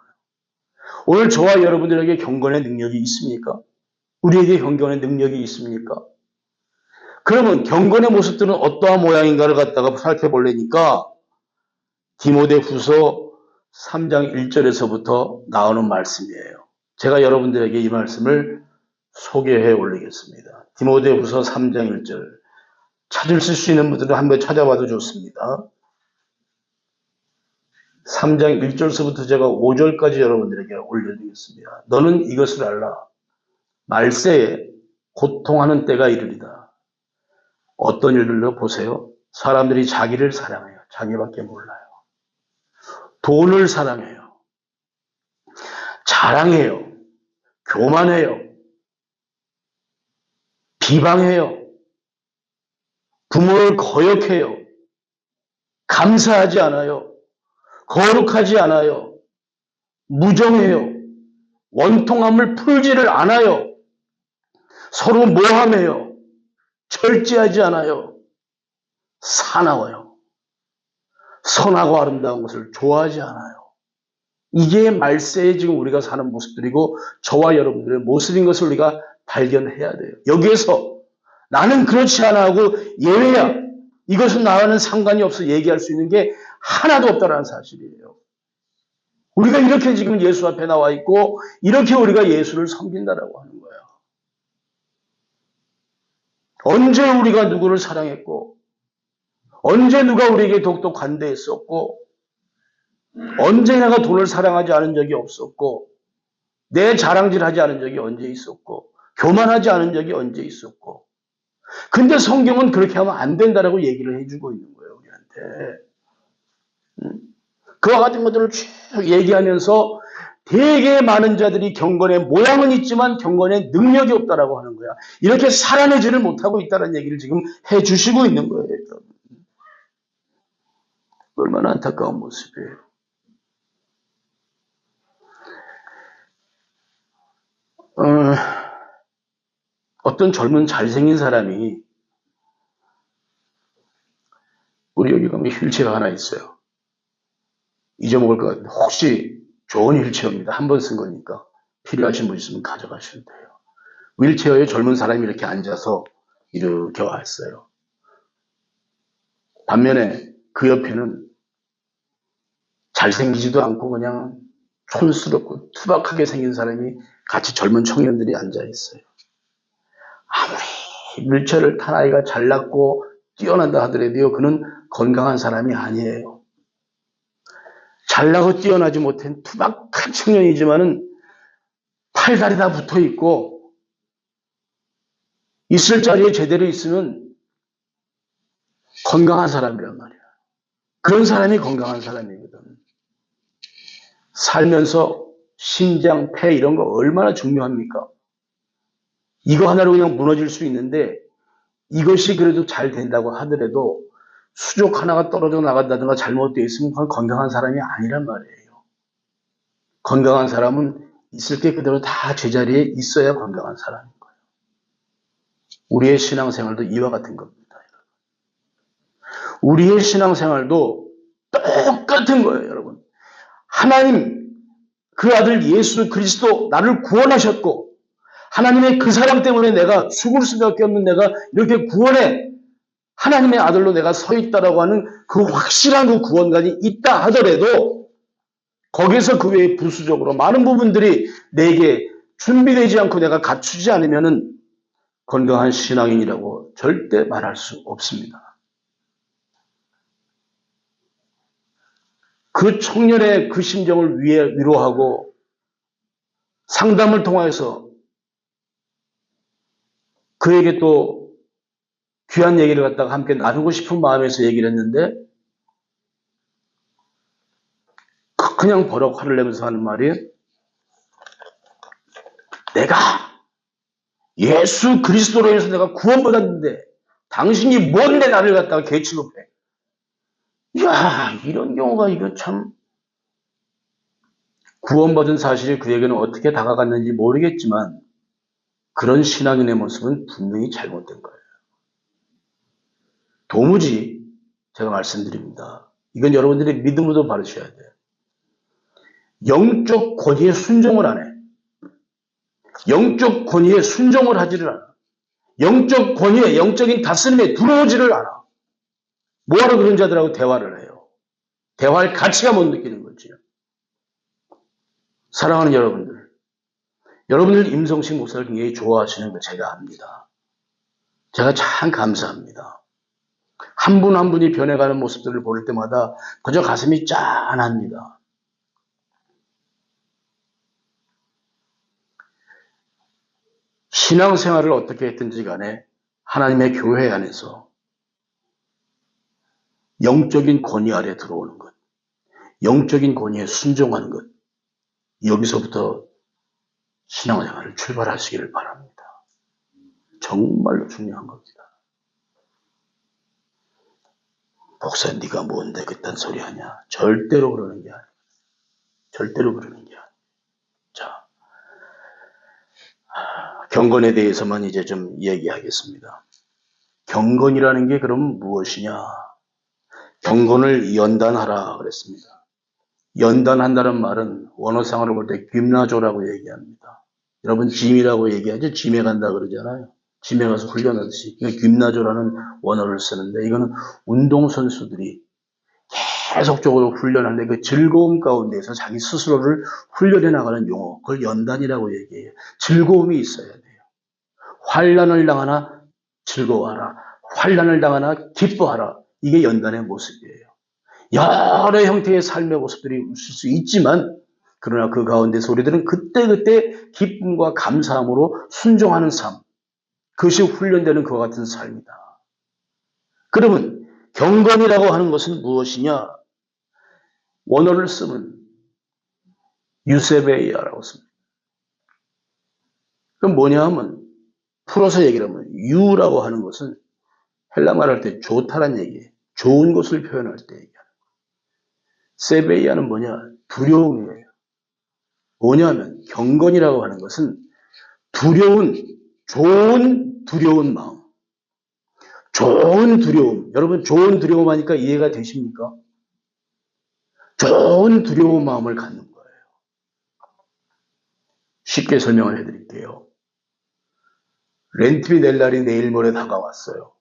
오늘 저와 여러분들에게 경건의 능력이 있습니까? 우리에게 경건의 능력이 있습니까? 그러면 경건의 모습들은 어떠한 모양인가를 갖다가 살펴보려니까 디모데 후서 3장 1절에서부터 나오는 말씀이에요. 제가 여러분들에게 이 말씀을 소개해 올리겠습니다. 디모데 후서 3장 1절. 찾으실 수 있는 분들은 한번 찾아봐도 좋습니다. 3장 1절서부터 제가 5절까지 여러분들에게 올려드리겠습니다. 너는 이것을 알라. 말세에 고통하는 때가 이르리다. 어떤 일들로 보세요. 사람들이 자기를 사랑해요. 자기밖에 몰라요. 돈을 사랑해요. 자랑해요. 교만해요. 비방해요. 부모를 거역해요. 감사하지 않아요. 거룩하지 않아요. 무정해요. 원통함을 풀지를 않아요. 서로 모함해요. 절제하지 않아요. 사나워요. 선하고 아름다운 것을 좋아하지 않아요. 이게 말세에 지금 우리가 사는 모습들이고 저와 여러분들의 모습인 것을 우리가 발견해야 돼요. 여기에서 나는 그렇지 않아 하고 예외야. 이것은 나와는 상관이 없어 얘기할 수 있는 게 하나도 없다는 사실이에요. 우리가 이렇게 지금 예수 앞에 나와 있고 이렇게 우리가 예수를 섬긴다라고 하는 거예요. 언제 우리가 누구를 사랑했고 언제 누가 우리에게 독도 관대했었고 언제 내가 돈을 사랑하지 않은 적이 없었고 내 자랑질하지 않은 적이 언제 있었고 교만하지 않은 적이 언제 있었고 근데 성경은 그렇게 하면 안 된다라고 얘기를 해주고 있는 거예요. 우리한테. 그와 같은 것들을 쭉 얘기하면서 되게 많은 자들이 경건의 모양은 있지만 경건의 능력이 없다라고 하는 거야. 이렇게 살아내지를 못하고 있다는 얘기를 지금 해주시고 있는 거예요. 얼마나 안타까운 모습이에요. 어떤 젊은 잘생긴 사람이 우리 여기 가면 휠체어 하나 있어요. 잊어먹을 것 같은데 혹시 좋은 휠체어입니다. 한 번 쓴 거니까 필요하신 분 있으면 가져가시면 돼요. 휠체어에 젊은 사람이 이렇게 앉아서 이렇게 와 있어요. 반면에 그 옆에는 잘생기지도 않고 그냥 촌스럽고 투박하게 생긴 사람이 같이 젊은 청년들이 앉아 있어요. 아무리 휠체어를 탄 아이가 잘났고 뛰어난다 하더라도요. 그는 건강한 사람이 아니에요. 잘나고 뛰어나지 못한 투박한 청년이지만은 팔다리 다 붙어 있고 있을 자리에 제대로 있으면 건강한 사람이란 말이야. 그런 사람이 건강한 사람이거든. 살면서 심장, 폐 이런 거 얼마나 중요합니까? 이거 하나로 그냥 무너질 수 있는데 이것이 그래도 잘 된다고 하더라도 수족 하나가 떨어져 나간다든가 잘못되어 있으면 그건 건강한 사람이 아니란 말이에요. 건강한 사람은 있을 게 그대로 다 제자리에 있어야 건강한 사람인 거예요. 우리의 신앙생활도 이와 같은 겁니다. 우리의 신앙생활도 똑같은 거예요, 여러분. 하나님, 그 아들 예수 그리스도 나를 구원하셨고 하나님의 그 사람 때문에 내가 죽을 수밖에 없는 내가 이렇게 구원해 하나님의 아들로 내가 서 있다라고 하는 그 확실한 그 구원관이 있다 하더라도 거기서 그 외에 부수적으로 많은 부분들이 내게 준비되지 않고 내가 갖추지 않으면은 건강한 신앙인이라고 절대 말할 수 없습니다. 그 청년의 그 심정을 위로하고 상담을 통해서 그에게 또 귀한 얘기를 갖다가 함께 나누고 싶은 마음에서 얘기를 했는데 그냥 버럭 화를 내면서 하는 말이 내가 예수 그리스도로 해서 내가 구원받았는데 당신이 뭔데 나를 갖다가 개취급해. 이야, 이런 경우가 이거 참 구원받은 사실이 그에게는 어떻게 다가갔는지 모르겠지만 그런 신앙인의 모습은 분명히 잘못된 거예요. 도무지 제가 말씀드립니다. 이건 여러분들이 믿음으로 바르셔야 돼요. 영적 권위에 순종을 안 해. 영적 권위에 순종을 하지를 않아. 영적 권위에 영적인 다스림에 들어오지를 않아. 뭐하러 그런 자들하고 대화를 해요? 대화할 가치가 못 느끼는 거지요. 사랑하는 여러분들, 여러분들 임성식 목사를 굉장히 좋아하시는 거 제가 압니다. 제가 참 감사합니다. 한 분 한 분이 변해가는 모습들을 볼 때마다 그저 가슴이 짠합니다. 신앙생활을 어떻게 했든지 간에 하나님의 교회 안에서 영적인 권위 아래 들어오는 것, 영적인 권위에 순종하는 것, 여기서부터 신앙생활을 출발하시기를 바랍니다. 정말로 중요한 겁니다. 목사 네가 뭔데 그딴 소리 하냐? 절대로 그러는 게 아니에요. 절대로 그러는 게 아니에요. 자, 경건에 대해서만 이제 좀 얘기하겠습니다. 경건이라는 게 그럼 무엇이냐? 경건을 연단하라 그랬습니다. 연단한다는 말은 원어상으로 볼 때 김나조라고 얘기합니다. 여러분 짐이라고 얘기하죠? 짐에 간다 그러잖아요. 짐에 가서 훈련하듯이. 김나조라는 원어를 쓰는데 이거는 운동선수들이 계속적으로 훈련하는데 그 즐거움 가운데서 자기 스스로를 훈련해 나가는 용어, 그걸 연단이라고 얘기해요. 즐거움이 있어야 돼요. 환난을 당하나 즐거워하라. 환난을 당하나 기뻐하라. 이게 연단의 모습이에요. 여러 형태의 삶의 모습들이 있을 수 있지만 그러나 그 가운데서 우리들은 그때그때 기쁨과 감사함으로 순종하는 삶, 그것이 훈련되는 그와 같은 삶이다. 그러면 경건이라고 하는 것은 무엇이냐? 원어를 쓰면 유세베이아라고 씁니다. 그럼 뭐냐 하면 풀어서 얘기를 하면 유라고 하는 것은 헬라 말할 때 좋다란 얘기예요. 좋은 것을 표현할 때 얘기하는 거예요. 세베이아는 뭐냐? 두려움이에요. 뭐냐면 경건이라고 하는 것은 좋은 두려운 마음. 좋은 두려움. 여러분 좋은 두려움 하니까 이해가 되십니까? 좋은 두려운 마음을 갖는 거예요. 쉽게 설명을 해드릴게요. 렌트비 낼 날이 내일 모레 다가왔어요.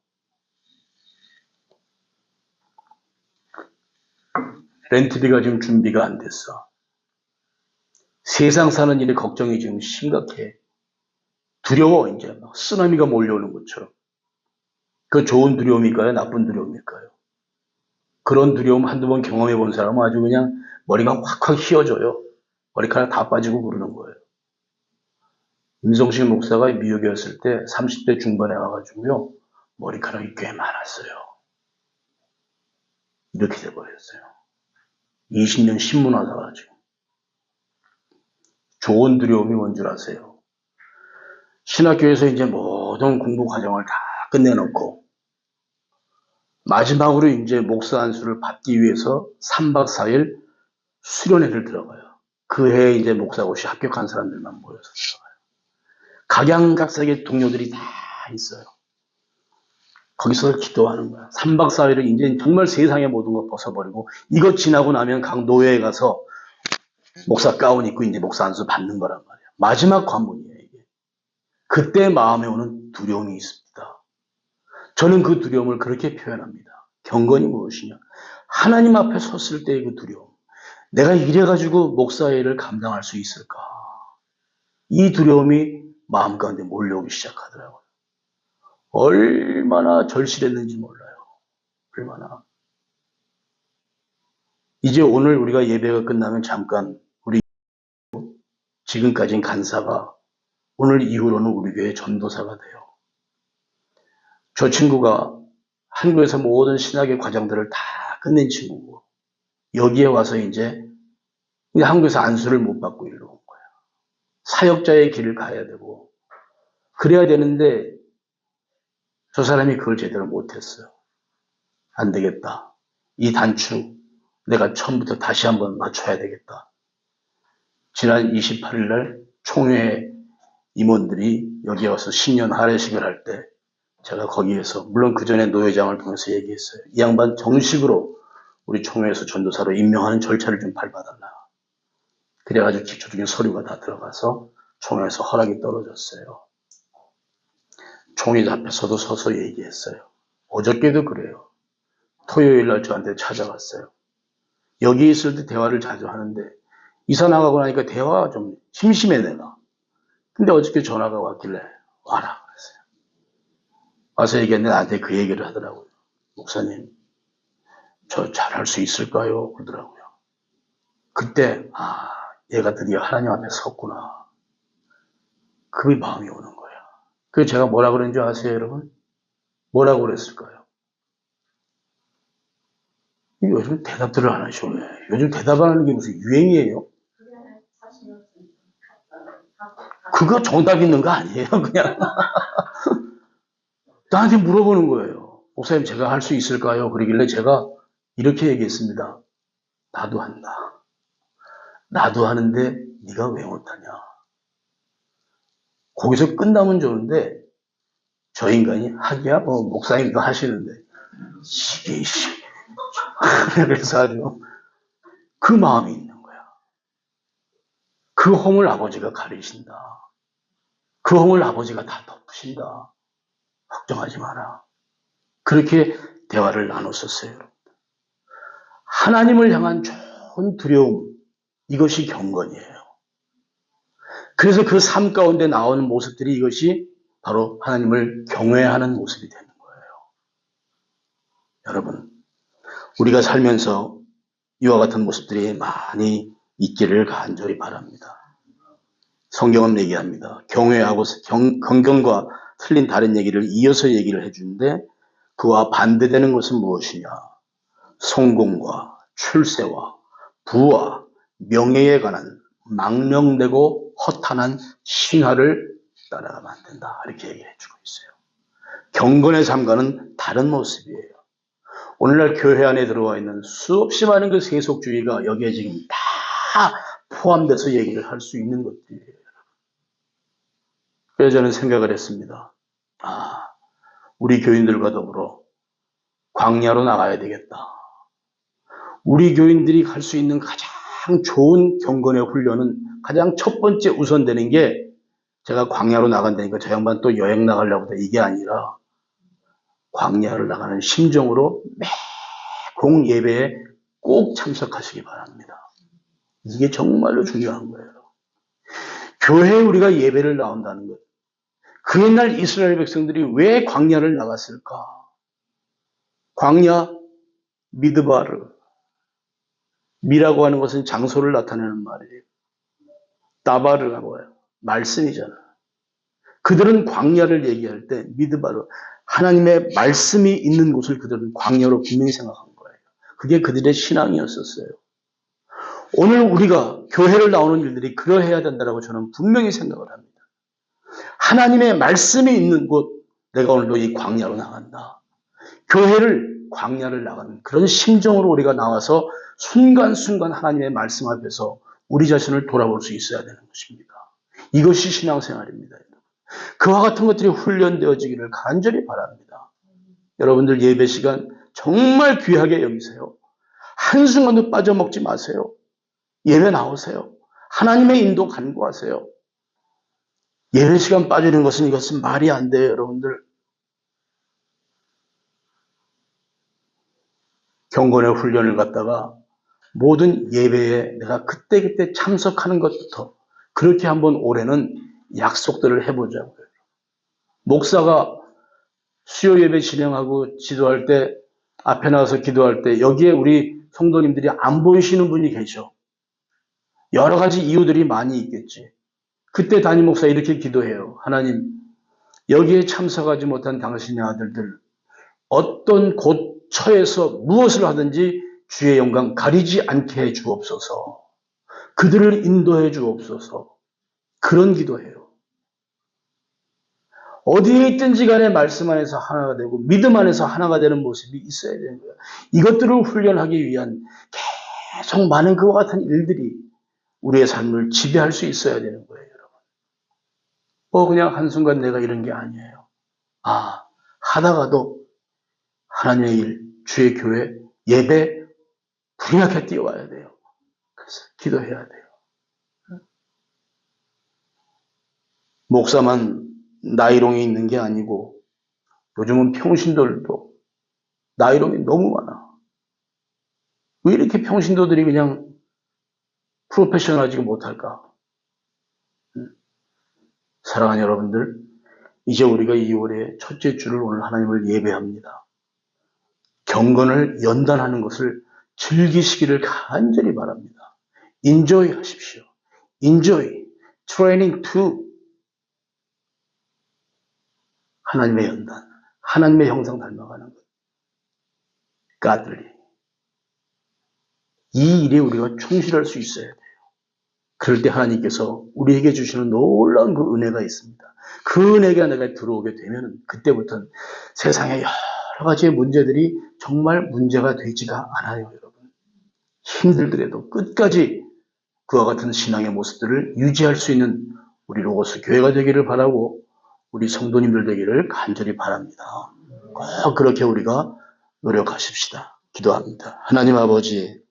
렌트비가 지금 준비가 안 됐어. 세상 사는 일이 걱정이 지금 심각해. 두려워, 이제 막 쓰나미가 몰려오는 것처럼. 그 좋은 두려움일까요? 나쁜 두려움일까요? 그런 두려움 한두 번 경험해 본 사람은 아주 그냥 머리가 확확 휘어져요. 머리카락 다 빠지고 그러는 거예요. 임성식 목사가 미국이었을 때 30대 중반에 와가지고요. 머리카락이 꽤 많았어요. 이렇게 돼버렸어요. 20년 신문하다가 가지고. 좋은 두려움이 뭔 줄 아세요? 신학교에서 이제 모든 공부 과정을 다 끝내놓고 마지막으로 이제 목사 안수를 받기 위해서 3박 4일 수련회를 들어가요. 그 해에 이제 목사고시 합격한 사람들만 모여서 들어가요. 각양각색의 동료들이 다 있어요. 거기서 기도하는 거야. 3박 4일을 이제 정말 세상의 모든 거 벗어버리고 이것 지나고 나면 각 노예에 가서 목사 가운 입고 이제 목사 안수 받는 거란 말이야. 마지막 관문이에요, 이게. 그때 마음에 오는 두려움이 있습니다. 저는 그 두려움을 그렇게 표현합니다. 경건이 무엇이냐? 하나님 앞에 섰을 때의 그 두려움. 내가 이래가지고 목사의 일을 감당할 수 있을까? 이 두려움이 마음 가운데 몰려오기 시작하더라고요. 얼마나 절실했는지 몰라요. 얼마나. 이제 오늘 우리가 예배가 끝나면 잠깐 우리 지금까지는 간사가 오늘 이후로는 우리 교회 전도사가 돼요. 저 친구가 한국에서 모든 신학의 과정들을 다 끝낸 친구고 여기에 와서 이제 한국에서 안수를 못 받고 일로 온 거야. 사역자의 길을 가야 되고 그래야 되는데 저 사람이 그걸 제대로 못했어요. 안 되겠다. 이 단추 내가 처음부터 다시 한번 맞춰야 되겠다. 지난 28일 날 총회 임원들이 여기 와서 신년 할애식을 할 때 제가 거기에서 물론 그 전에 노회장을 통해서 얘기했어요. 이 양반 정식으로 우리 총회에서 전도사로 임명하는 절차를 좀 밟아달라. 그래가지고 기초적인 서류가 다 들어가서 총회에서 허락이 떨어졌어요. 총회 앞에서도 서서 얘기했어요. 어저께도 그래요. 토요일 날 저한테 찾아갔어요. 여기 있을 때 대화를 자주 하는데 이사 나가고 나니까 대화가 좀 심심해 내가. 근데 어저께 전화가 왔길래 와라 그랬어요. 와서 얘기했는데 나한테 그 얘기를 하더라고요. 목사님 저 잘할 수 있을까요? 그러더라고요. 그때 얘가 드디어 하나님 앞에 섰구나. 그 마음이 오는 거야. 그래서 제가 뭐라 그랬는지 아세요 여러분? 뭐라고 그랬을까요? 요즘 대답들을 안 하셔. 왜? 요즘 대답 안 하는 게 무슨 유행이에요? 그거 정답 있는 거 아니에요 그냥. 나한테 물어보는 거예요. 목사님 제가 할 수 있을까요? 그러길래 제가 이렇게 얘기했습니다. 나도 한다. 나도 하는데 네가 왜 못하냐. 거기서 끝나면 좋은데 저 인간이 하기야 목사님도 하시는데 이게 그래서 아주 그 마음이 있는 거야. 그 홈을 아버지가 가리신다. 그 홈을 아버지가 다 덮으신다. 걱정하지 마라. 그렇게 대화를 나눴었어요. 하나님을 향한 좋은 두려움, 이것이 경건이에요. 그래서 그 삶 가운데 나오는 모습들이 이것이 바로 하나님을 경외하는 모습이 되는 거예요. 여러분, 우리가 살면서 이와 같은 모습들이 많이 있기를 간절히 바랍니다. 성경은 얘기합니다. 경외하고 경건과 틀린 다른 얘기를 이어서 얘기를 해주는데 그와 반대되는 것은 무엇이냐? 성공과 출세와 부와 명예에 관한 망령되고 허탄한 신화를 따라가면 안 된다. 이렇게 얘기해 주고 있어요. 경건의 삶과는 다른 모습이에요. 오늘날 교회 안에 들어와 있는 수없이 많은 그 세속주의가 여기에 지금 다 포함돼서 얘기를 할 수 있는 것들이에요. 그래서 저는 생각을 했습니다. 우리 교인들과 더불어 광야로 나가야 되겠다. 우리 교인들이 할 수 있는 가장 좋은 경건의 훈련은 가장 첫 번째 우선되는 게 제가 광야로 나간다니까 저 양반 또 여행 나가려고 다 이게 아니라 광야를 나가는 심정으로 매공 예배에 꼭 참석하시기 바랍니다. 이게 정말로 중요한 거예요. 교회에 우리가 예배를 나온다는 것. 그 옛날 이스라엘 백성들이 왜 광야를 나갔을까? 광야, 미드바르. 미라고 하는 것은 장소를 나타내는 말이에요. 다바르라고 해요. 말씀이잖아. 그들은 광야를 얘기할 때 미드바로 하나님의 말씀이 있는 곳을 그들은 광야로 분명히 생각한 거예요. 그게 그들의 신앙이었었어요. 오늘 우리가 교회를 나오는 일들이 그러해야 된다고 저는 분명히 생각을 합니다. 하나님의 말씀이 있는 곳, 내가 오늘도 이 광야로 나간다. 교회를 광야를 나가는 그런 심정으로 우리가 나와서 순간순간 하나님의 말씀 앞에서 우리 자신을 돌아볼 수 있어야 되는 것입니다. 이것이 신앙생활입니다. 그와 같은 것들이 훈련되어지기를 간절히 바랍니다. 여러분들 예배 시간 정말 귀하게 여기세요. 한순간도 빠져먹지 마세요. 예배 나오세요. 하나님의 인도 간구하세요. 예배 시간 빠지는 것은 이것은 말이 안 돼요, 여러분들. 경건의 훈련을 갖다가 모든 예배에 내가 그때그때 참석하는 것부터 그렇게 한번 올해는 약속들을 해보자고요. 목사가 수요 예배 진행하고 지도할 때 앞에 나와서 기도할 때 여기에 우리 성도님들이 안 보이시는 분이 계셔. 여러 가지 이유들이 많이 있겠지. 그때 담임 목사 이렇게 기도해요. 하나님, 여기에 참석하지 못한 당신의 아들들 어떤 고처에서 무엇을 하든지 주의 영광 가리지 않게 해 주옵소서. 그들을 인도해 주옵소서. 그런 기도해요. 어디에 있든지 간에 말씀 안에서 하나가 되고 믿음 안에서 하나가 되는 모습이 있어야 되는 거예요. 이것들을 훈련하기 위한 계속 많은 그와 같은 일들이 우리의 삶을 지배할 수 있어야 되는 거예요, 여러분. 그냥 한순간 내가 이런 게 아니에요. 하다가도 하나님의 일, 주의 교회, 예배 분명하게 뛰어와야 돼요. 그래서 기도해야 돼요. 목사만 나이롱이 있는 게 아니고 요즘은 평신도들도 나이롱이 너무 많아. 왜 이렇게 평신도들이 그냥 프로페셔널하지 못할까? 사랑하는 여러분들, 이제 우리가 2월의 첫째 주를 오늘 하나님을 예배합니다. 경건을 연단하는 것을 즐기시기를 간절히 바랍니다. 인조이 하십시오. 인조이, 트레이닝 투 하나님의 연단, 하나님의 형상 닮아가는 것. godly. 이 일에 우리가 충실할 수 있어야 돼요. 그럴 때 하나님께서 우리에게 주시는 놀라운 그 은혜가 있습니다. 그 은혜가 내가 들어오게 되면 그때부터는 세상의 여러 가지의 문제들이 정말 문제가 되지가 않아요, 여러분. 힘들더라도 끝까지 그와 같은 신앙의 모습들을 유지할 수 있는 우리 로고스 교회가 되기를 바라고 우리 성도님들 되기를 간절히 바랍니다. 꼭 그렇게 우리가 노력하십시다. 기도합니다. 하나님 아버지,